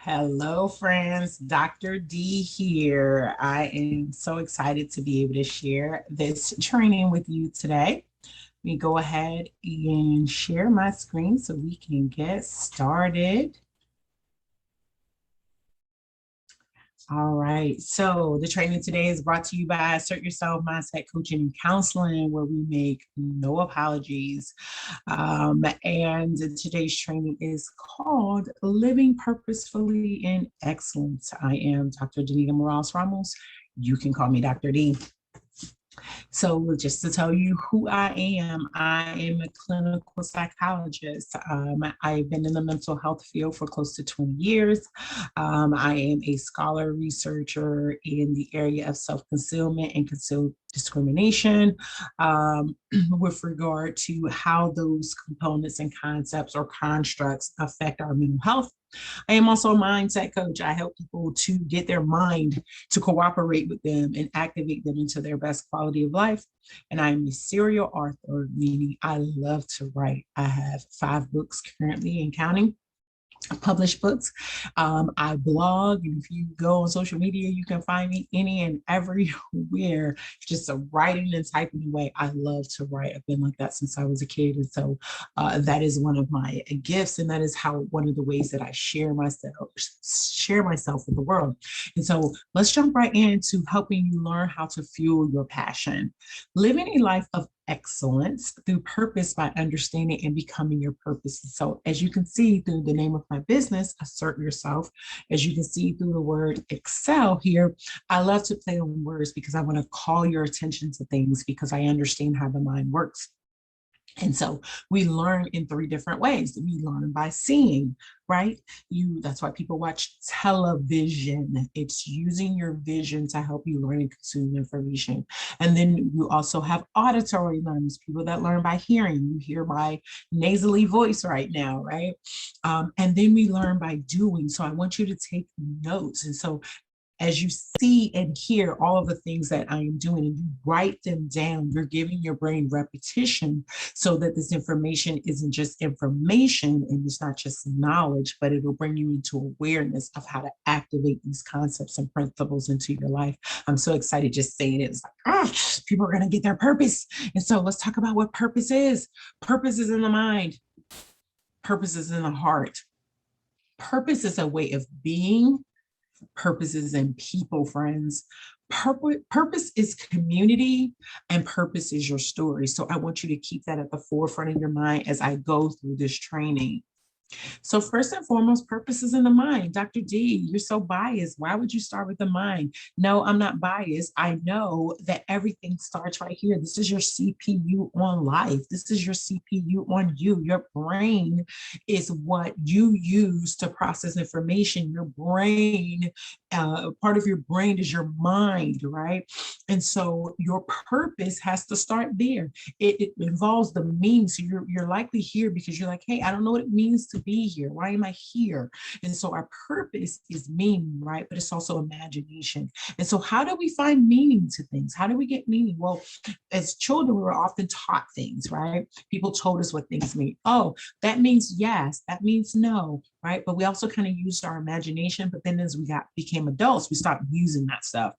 Hello, friends. Dr. D here. I am so excited to be able to share this training with you today. Let me go ahead and share my screen so we can get started. All right. So the training today is brought to you by Assert Yourself MindSET Coaching and Counseling, where we make no apologies. And today's training is called Living Purposefully in Excellence. I am Dr. Danita Morales Ramos. You can call me Dr. D. So just to tell you who I am a clinical psychologist. I've been in the mental health field for close to 20 years. I am a scholar researcher in the area of self-concealment and concealed discrimination with regard to how those components and concepts or constructs affect our mental health. I am also a mindset coach. I help people to get their mind to cooperate with them and activate them into their best quality of life. And I'm a serial author, meaning I love to write. I have 5 books currently and counting. Published books. I blog, and if you go on social media, you can find me any and everywhere, just a writing and typing away. I love to write. I've been like that since I was a kid. And so that is one of my gifts. And that is how one of the ways that I share myself with the world. And so let's jump right into helping you learn how to fuel your passion. Living a life of excellence through purpose by understanding and becoming your purpose. So as you can see through the name of my business, Assert Yourself, as you can see through the word excel here, I love to play on words because I want to call your attention to things because I understand how the mind works. And so we learn in 3 different ways. We learn by seeing, right? That's why people watch television. It's using your vision to help you learn and consume information. And then you also have auditory learners, people that learn by hearing. You hear my nasally voice right now, right? And then we learn by doing. So I want you to take notes. And so as you see and hear all of the things that I am doing and you write them down, you're giving your brain repetition so that this information isn't just information and it's not just knowledge, but it'll bring you into awareness of how to activate these concepts and principles into your life. I'm so excited just saying it. It's like, people are going to get their purpose. And so let's talk about what purpose is. Purpose is in the mind. Purpose is in the heart. Purpose is a way of being. Purpose is in people, friends. Purpose is community and purpose is your story. So I want you to keep that at the forefront of your mind as I go through this training. So first and foremost, purpose is in the mind. Dr. D, you're so biased. Why would you start with the mind? No, I'm not biased. I know that everything starts right here. This is your CPU on life. This is your CPU on you. Your brain is what you use to process information. Your brain, part of your brain is your mind, right? And so your purpose has to start there. It involves the meaning. So you're likely here because you're like, hey, I don't know what it means to be here. Why am I here? And so our purpose is meaning, right? But it's also imagination. And so how do we find meaning to things? How do we get meaning? Well, as children, we were often taught things, right? People told us what things mean. Oh, that means yes, that means no, right? But we also kind of used our imagination. But then as we became adults, we stopped using that stuff.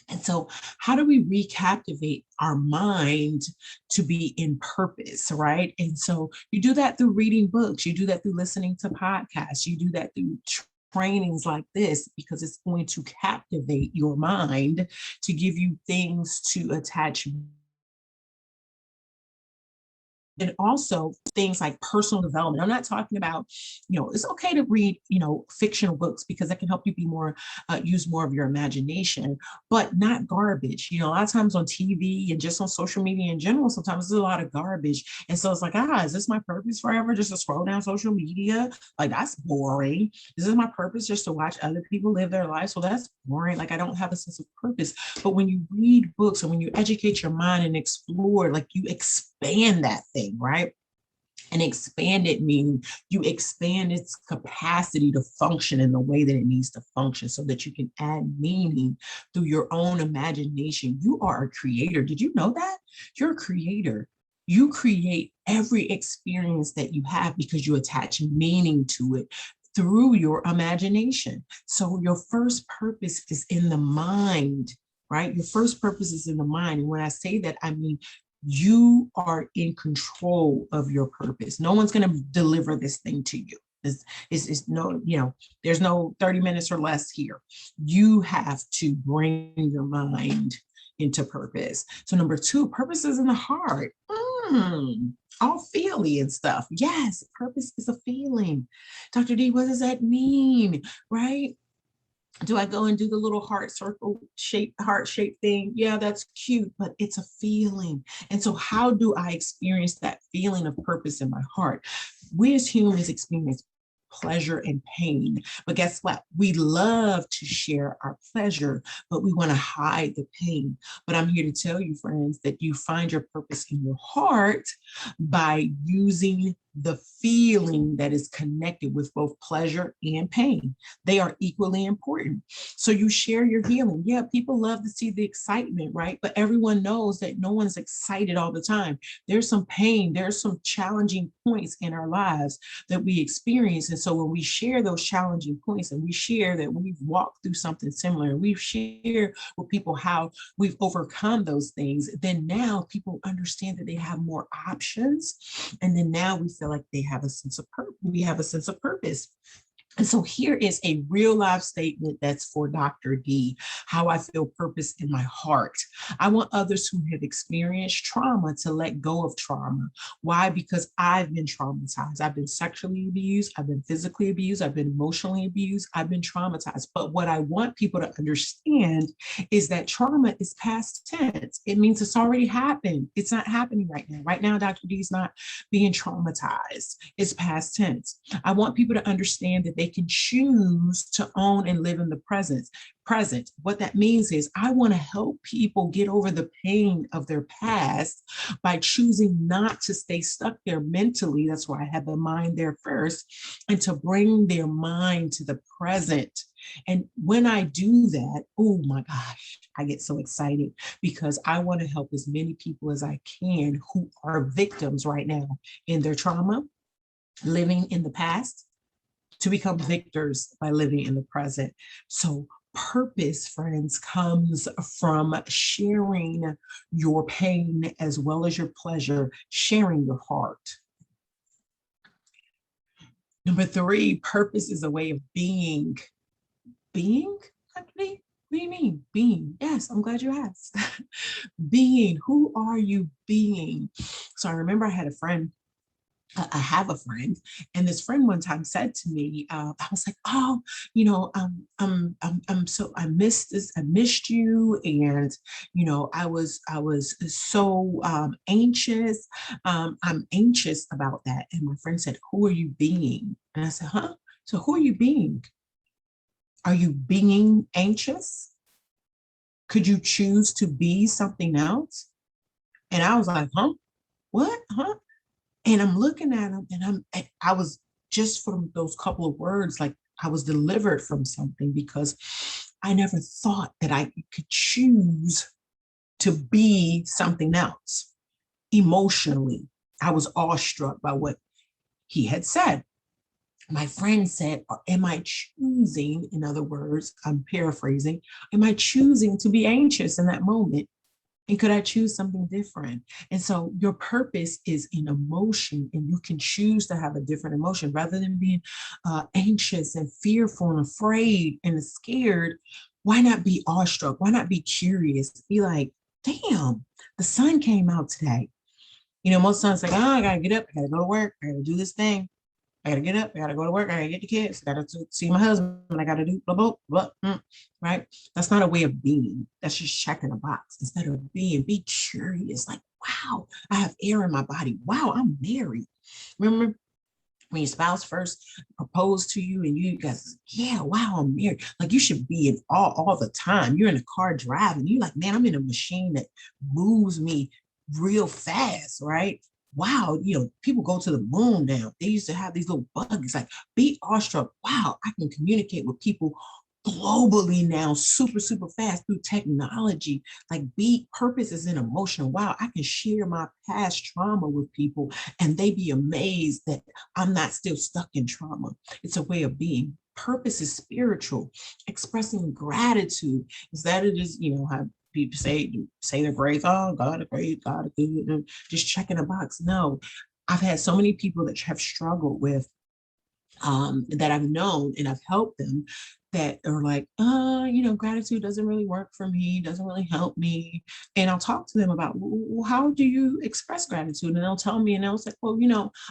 And so how do we recaptivate our mind to be in purpose, right? And so you do that through reading books. You do that through listening to podcasts. You do that through trainings like this because it's going to captivate your mind to give you things to attach. And also things like personal development. I'm not talking about, it's okay to read, fictional books because that can help you be more, use more of your imagination, but not garbage. A lot of times on TV and just on social media in general, sometimes there's a lot of garbage. And so it's like, is this my purpose forever? Just to scroll down social media? Like, that's boring. Is this my purpose just to watch other people live their lives? Well, that's boring. Like, I don't have a sense of purpose. But when you read books and when you educate your mind and explore, like, you expand that thing, right? And expand it meaning you expand its capacity to function in the way that it needs to function so that you can add meaning through your own imagination. You are a creator. Did you know that? You're a creator. You create every experience that you have because you attach meaning to it. through your imagination. So your first purpose is in the mind, right? Your first purpose is in the mind. And when I say that, I mean, you are in control of your purpose. No one's going to deliver this thing to you. It's no, there's no 30 minutes or less here. You have to bring your mind into purpose. So number two, purpose is in the heart. All feely and stuff. Yes, purpose is a feeling. Dr. D, what does that mean? Right? Do I go and do the little heart shape thing? Yeah, that's cute, but it's a feeling. And so how do I experience that feeling of purpose in my heart? We as humans experience pleasure and pain. But guess what? We love to share our pleasure, but we want to hide the pain. But I'm here to tell you, friends, that you find your purpose in your heart by using the feeling that is connected with both pleasure and pain. They are equally important. So you share your healing. Yeah, people love to see the excitement, right? But everyone knows that no one's excited all the time. There's some pain, there's some challenging points in our lives that we experience. And so when we share those challenging points and we share that we've walked through something similar, and we've shared with people how we've overcome those things, then now people understand that they have more options. And then now we feel like they have a sense of purpose. We have a sense of purpose. And so here is a real life statement that's for Dr. D, how I feel purpose in my heart. I want others who have experienced trauma to let go of trauma. Why? Because I've been traumatized. I've been sexually abused. I've been physically abused. I've been emotionally abused. I've been traumatized. But what I want people to understand is that trauma is past tense. It means it's already happened. It's not happening right now. Right now, Dr. D is not being traumatized. It's past tense. I want people to understand that they can choose to own and live in the present. What that means is I want to help people get over the pain of their past by choosing not to stay stuck there mentally. That's why I have the mind there first, and to bring their mind to the present. And when I do that, oh my gosh, I get so excited because I want to help as many people as I can who are victims right now in their trauma, living in the past, to become victors by living in the present. So purpose, friends, comes from sharing your pain as well as your pleasure, sharing your heart. Number three, purpose is a way of being. Being? What do you mean? Being. Yes, I'm glad you asked. Being. Who are you being? So I remember I have a friend, and this friend one time said to me, I was like, oh, I missed this, I missed you, and I was so anxious. I'm anxious about that. And my friend said, who are you being? And I said, huh? So who are you being? Are you being anxious? Could you choose to be something else? And I was like, huh? What? Huh? And I'm looking at him, and I was just from those couple of words, like I was delivered from something, because I never thought that I could choose to be something else. Emotionally, I was awestruck by what he had said. My friend said, am I choosing, in other words, I'm paraphrasing, am I choosing to be anxious in that moment? And could I choose something different? And so your purpose is in emotion, and you can choose to have a different emotion rather than being anxious and fearful and afraid and scared. Why not be awestruck? Why not be curious? Be like, damn, the sun came out today. Most sons like, oh, I gotta get up, I gotta go to work, I gotta do this thing. I gotta get up, I gotta go to work, I gotta get the kids, I gotta see my husband, I gotta do blah, blah, blah, right? That's not a way of being. That's just checking a box. Instead of being, be curious, like, wow, I have air in my body. Wow, I'm married. Remember when your spouse first proposed to you and you guys, yeah, wow, I'm married. Like, you should be in all the time. You're in a car driving, you're like, man, I'm in a machine that moves me real fast, right? Wow, people go to the moon now. They used to have these little bugs, like, be awestruck. Wow, I can communicate with people globally now, super, super fast through technology. Like purpose is an emotional. Wow, I can share my past trauma with people and they be amazed that I'm not still stuck in trauma. It's a way of being. Purpose is spiritual, expressing gratitude. Is that it is, how people say they're great. Oh, God is great, God is good, and just checking a box. No, I've had so many people that have struggled with that I've known and I've helped them that are like, gratitude doesn't really work for me, doesn't really help me. And I'll talk to them about, well, how do you express gratitude? And they'll tell me, and they'll say, well,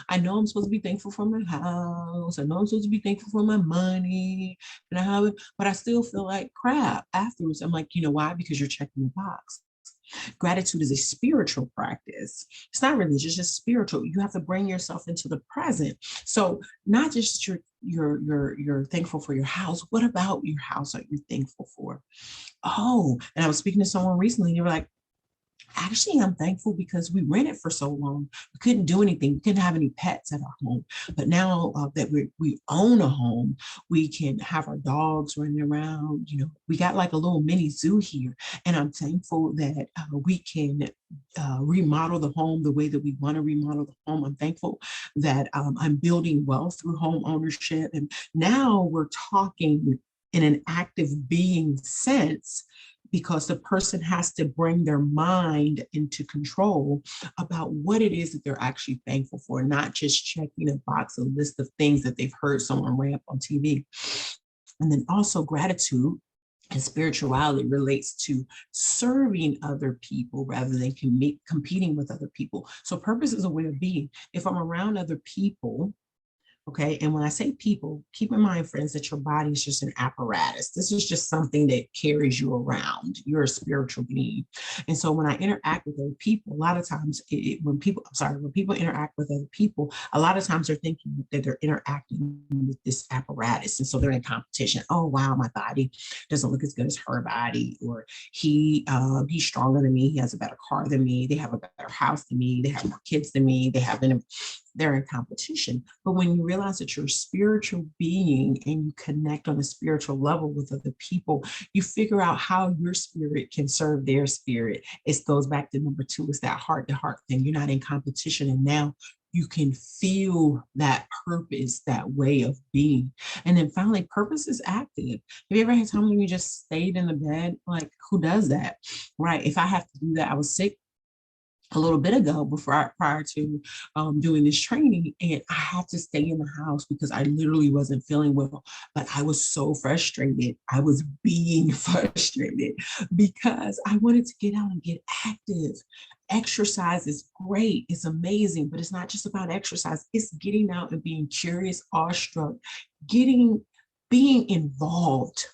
I know I'm supposed to be thankful for my house. I know I'm supposed to be thankful for my money. And I have it, but I still feel like crap afterwards. I'm like, why? Because you're checking the box. Gratitude is a spiritual practice. It's not religious, it's just spiritual. You have to bring yourself into the present. So not just you're thankful for your house. What about your house are you thankful for? Oh, and I was speaking to someone recently, and they were like, actually, I'm thankful because we rented for so long. We couldn't do anything. We couldn't have any pets at our home. But now that we own a home, we can have our dogs running around. We got like a little mini zoo here. And I'm thankful that we can remodel the home the way that we want to remodel the home. I'm thankful that I'm building wealth through home ownership. And now we're talking in an active being sense, because the person has to bring their mind into control about what it is that they're actually thankful for, not just checking a box, a list of things that they've heard someone rant on TV. And then also gratitude and spirituality relates to serving other people rather than competing with other people. So purpose is a way of being. If I'm around other people, okay. And when I say people, keep in mind, friends, that your body is just an apparatus. This is just something that carries you around. You're a spiritual being. And so when I interact with other people, a lot of times when people interact with other people, a lot of times they're thinking that they're interacting with this apparatus. And so they're in competition. Oh, wow, my body doesn't look as good as her body, or he's stronger than me. He has a better car than me. They have a better house than me. They have more kids than me. They're in competition. But when you realize that you're a spiritual being and you connect on a spiritual level with other people, you figure out how your spirit can serve their spirit. It goes back to number 2, it's that heart to heart thing. You're not in competition, and now you can feel that purpose, that way of being. And then finally, purpose is active. Have you ever had time when you just stayed in the bed? Like, who does that? Right? If I have to do that, I was sick a little bit ago prior to doing this training, and I had to stay in the house because I literally wasn't feeling well. But I was so frustrated. I was being frustrated because I wanted to get out and get active. Exercise is great, it's amazing, but it's not just about exercise. It's getting out and being curious, awestruck, being involved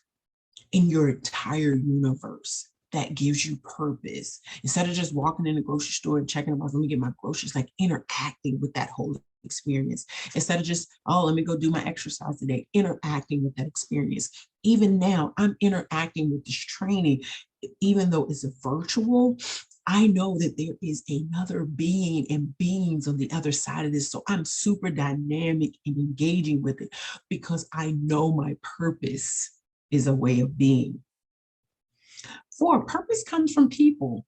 in your entire universe. That gives you purpose. Instead of just walking in the grocery store and checking about, let me get my groceries, like interacting with that whole experience. Instead of just, oh, let me go do my exercise today, interacting with that experience. Even now, I'm interacting with this training, even though it's virtual. I know that there is another being and beings on the other side of this. So I'm super dynamic and engaging with it because I know my purpose is a way of being. 4, purpose comes from people.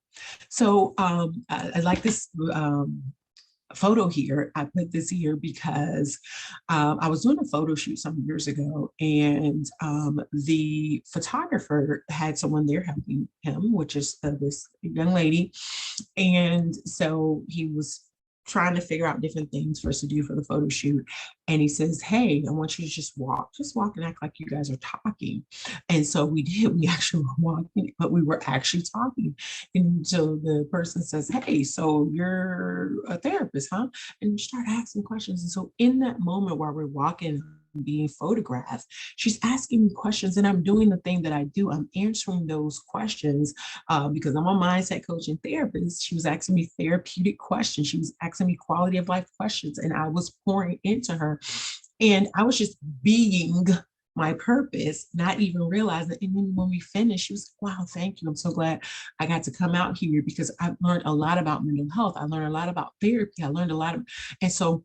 So I like this photo here. I put this here because I was doing a photo shoot some years ago, and the photographer had someone there helping him, which is this young lady. And so he was trying to figure out different things for us to do for the photo shoot. And he says, hey, I want you to just walk and act like you guys are talking. And so we did, we actually were walking, but we were actually talking. And so the person says, hey, so you're a therapist, huh? And you start asking questions. And so in that moment while we're walking, being photographed, she's asking me questions, and I'm doing the thing that I do. I'm answering those questions because I'm a mindset coach and therapist. She was asking me therapeutic questions. She was asking me quality of life questions, and I was pouring into her. And I was just being my purpose, not even realizing it. And then when we finished, she was like, wow, thank you. I'm so glad I got to come out here because I've learned a lot about mental health. I learned a lot about therapy. I learned a lot of, and so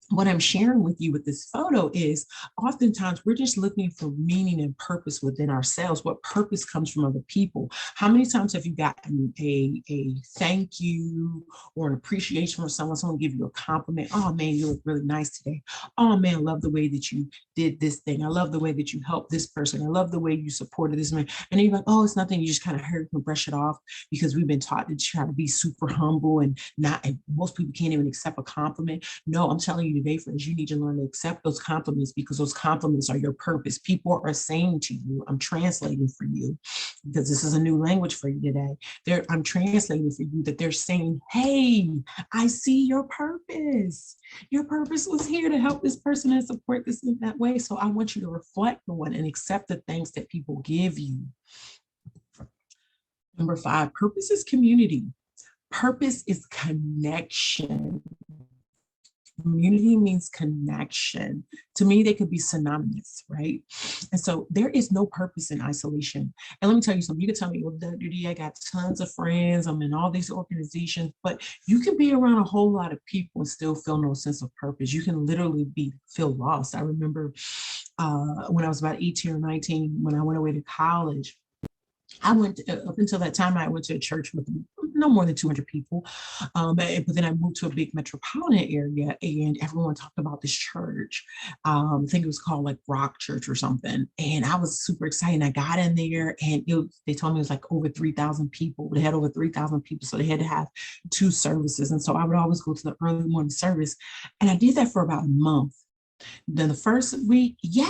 what I'm sharing with you with this photo is oftentimes we're just looking for meaning and purpose within ourselves. What purpose comes from other people? How many times have you gotten a thank you or an appreciation from someone? Someone give you a compliment. Oh man, you look really nice today. Oh man, I love the way that you did this thing. I love the way that you helped this person. I love the way you supported this man. And then you're like, oh, it's nothing. You just kind of hurry and brush it off because we've been taught to try to be super humble and not, and most people can't even accept a compliment. No, I'm telling you today, friends, you need to learn to accept those compliments because those compliments are your purpose. People are saying to you, I'm translating for you because this is a new language for you today. I'm translating for you that they're saying, hey, I see your purpose. Your purpose was here to help this person and support this in that way. So I want you to reflect on and accept the things that people give you. Number 5, purpose is community. Purpose is connection. Community means connection. To me, they could be synonymous, right? And so there is no purpose in isolation. And let me tell you something. You can tell me, well, Dr. D, I got tons of friends. I'm in all these organizations, but you can be around a whole lot of people and still feel no sense of purpose. You can literally feel lost. I remember when I was about 18 or 19, when I went away to college, I went up until that time, I went to a church with no more than 200 people. But then I moved to a big metropolitan area and everyone talked about this church. I think it was called like Rock Church or something. And I was super excited. I got in there and they told me it was like over 3,000 people. They had over 3,000 people. So they had to have 2 services. And so I would always go to the early morning service. And I did that for about a month. Then the first week, yay,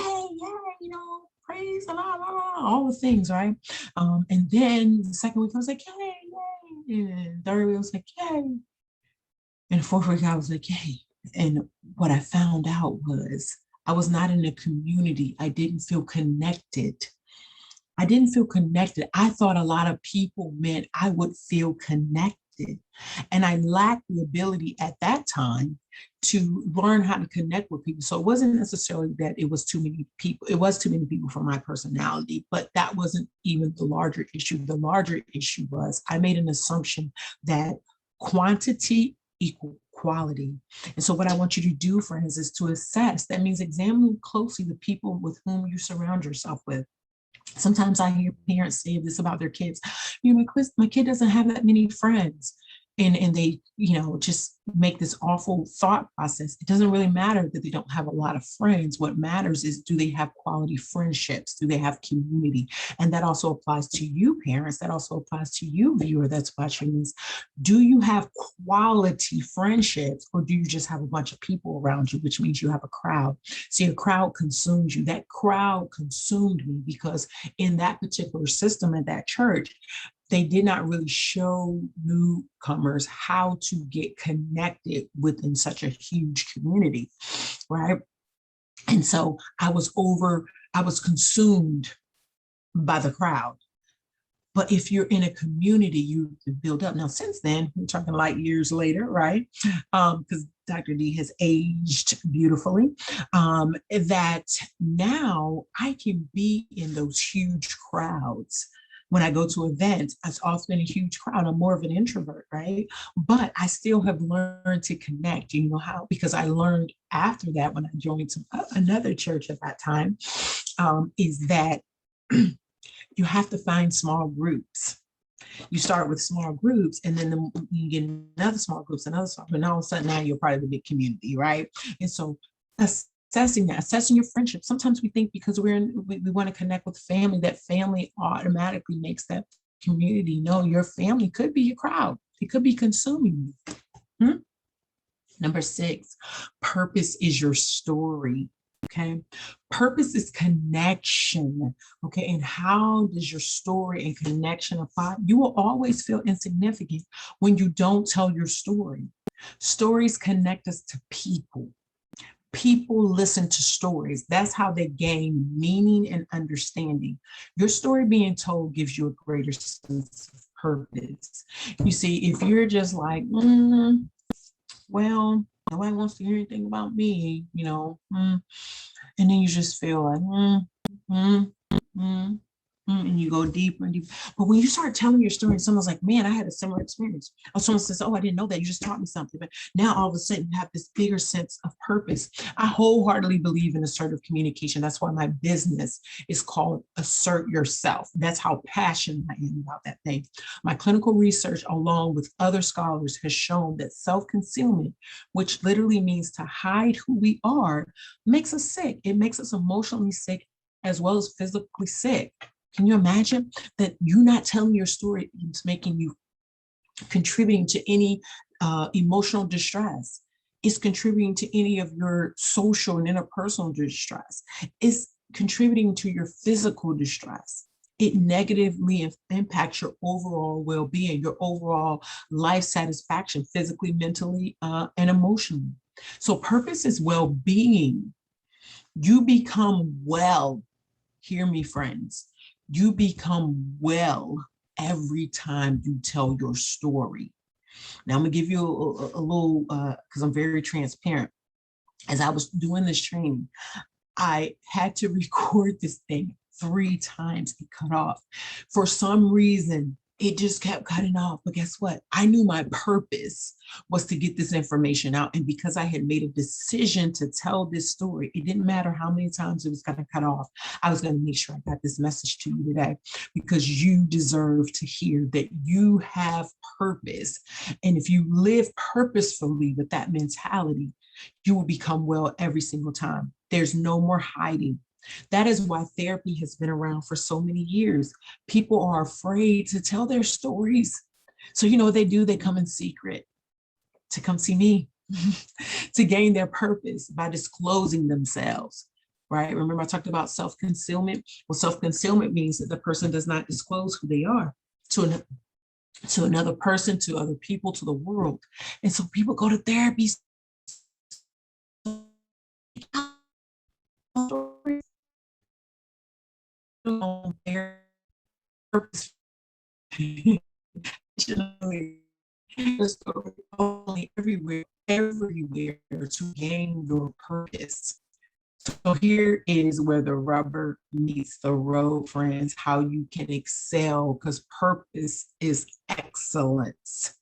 you know, praise the Lord, all the things, right? And then the second week, I was like, yay. And third week, I was like, yay. And the fourth week, I was like, yay. And what I found out was I was not in a community. I didn't feel connected. I thought a lot of people meant I would feel connected. And I lacked the ability at that time to learn how to connect with people. So it wasn't necessarily that it was too many people. It was too many people for my personality, but that wasn't even the larger issue. The larger issue was I made an assumption that quantity equal quality. And so what I want you to do, friends, is to assess. That means examining closely the people with whom you surround yourself with. Sometimes I hear parents say this about their kids. You know, my kid doesn't have that many friends. And they, you know, just make this awful thought process. It doesn't really matter that they don't have a lot of friends. What matters is, do they have quality friendships? Do they have community? And that also applies to you, parents. That also applies to you, viewer that's watching this. Do you have quality friendships, or do you just have a bunch of people around you, which means you have a crowd? See, a crowd consumes you. That crowd consumed me because in that particular system at that church, they did not really show newcomers how to get connected within such a huge community, right? And so I was consumed by the crowd. But if you're in a community, you build up. Now, since then, we're talking light years later, right? Because Dr. D has aged beautifully, that now I can be in those huge crowds. When I go to events, it's often a huge crowd. I'm more of an introvert, right? But I still have learned to connect. You know how? Because I learned after that when I joined another church at that time, is that you have to find small groups. You start with small groups, and then you get another small groups, and all of a sudden now you're part of the big community, right? And so assessing your friendship. Sometimes we think because we want to connect with family, that family automatically makes that community. No, your family could be your crowd. It could be consuming you. Number 6, purpose is your story. Okay. Purpose is connection. Okay. And how does your story and connection apply? You will always feel insignificant when you don't tell your story. Stories connect us to people. People listen to stories. That's how they gain meaning and understanding. Your story being told gives you a greater sense of purpose. You see, if you're just like, well, nobody wants to hear anything about me, you know, and then you just feel like, And you go deeper and deeper. But when you start telling your story, and someone's like, man, I had a similar experience. Or someone says, oh, I didn't know that. You just taught me something. But now all of a sudden you have this bigger sense of purpose. I wholeheartedly believe in assertive communication. That's why my business is called Assert Yourself. That's how passionate I am about that thing. My clinical research, along with other scholars, has shown that self-concealment, which literally means to hide who we are, makes us sick. It makes us emotionally sick as well as physically sick. Can you imagine that you not telling your story is making you contributing to any emotional distress? It's contributing to any of your social and interpersonal distress. It's contributing to your physical distress. It negatively impacts your overall well-being, your overall life satisfaction, physically, mentally, and emotionally. So purpose is well-being. You become well. Hear me, friends. You become well every time you tell your story. Now, I'm going to give you a little, because I'm very transparent. As I was doing this training, I had to record this thing 3 times. It cut off. For some reason, it just kept cutting off. But guess what? I knew my purpose was to get this information out. And because I had made a decision to tell this story, it didn't matter how many times it was going to cut off. I was going to make sure I got this message to you today, because you deserve to hear that you have purpose. And if you live purposefully with that mentality, you will become well every single time. There's no more hiding. That is why therapy has been around for so many years. People are afraid to tell their stories. So you know what they do? They come in secret to come see me, to gain their purpose by disclosing themselves, right? Remember I talked about self-concealment? Well, self-concealment means that the person does not disclose who they are to another person, to other people, to the world. And so people go to therapy. Their purpose only everywhere to gain your purpose. So here is where the rubber meets the road, friends, how you can excel, because purpose is excellence.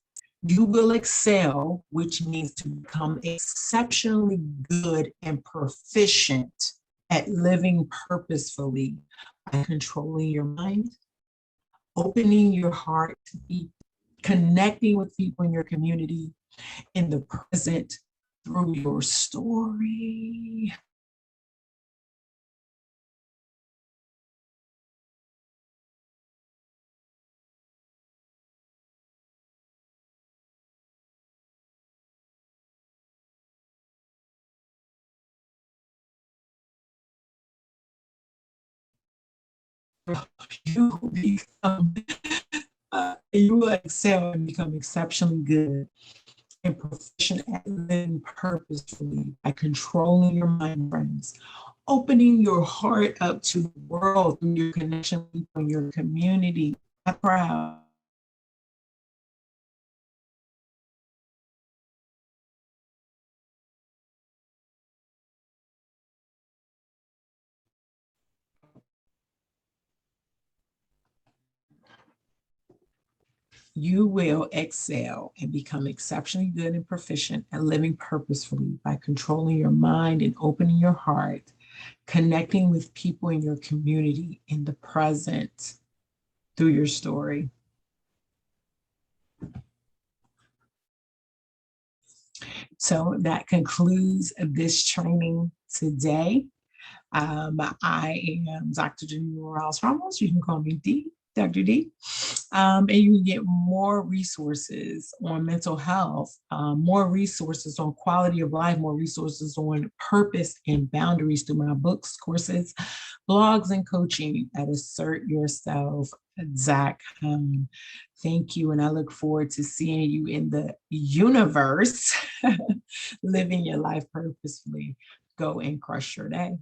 You will excel, which means to become exceptionally good and proficient at living purposefully by controlling your mind, opening your heart to be connecting with people in your community in the present through your story. You will excel and become exceptionally good and proficient at living purposefully by controlling your mind, friends, opening your heart up to the world through your connection with people in your community. I'm proud. You will excel and become exceptionally good and proficient at living purposefully by controlling your mind and opening your heart, connecting with people in your community in the present through your story. So that concludes this training today. I am Dr. Janine Morales Ramos. You can call me D, Dr. D. And you can get more resources on mental health, more resources on quality of life, more resources on purpose and boundaries through my books, courses, blogs, and coaching at AzertUrself.com. Thank you. And I look forward to seeing you in the universe, living your life purposefully. Go and crush your day.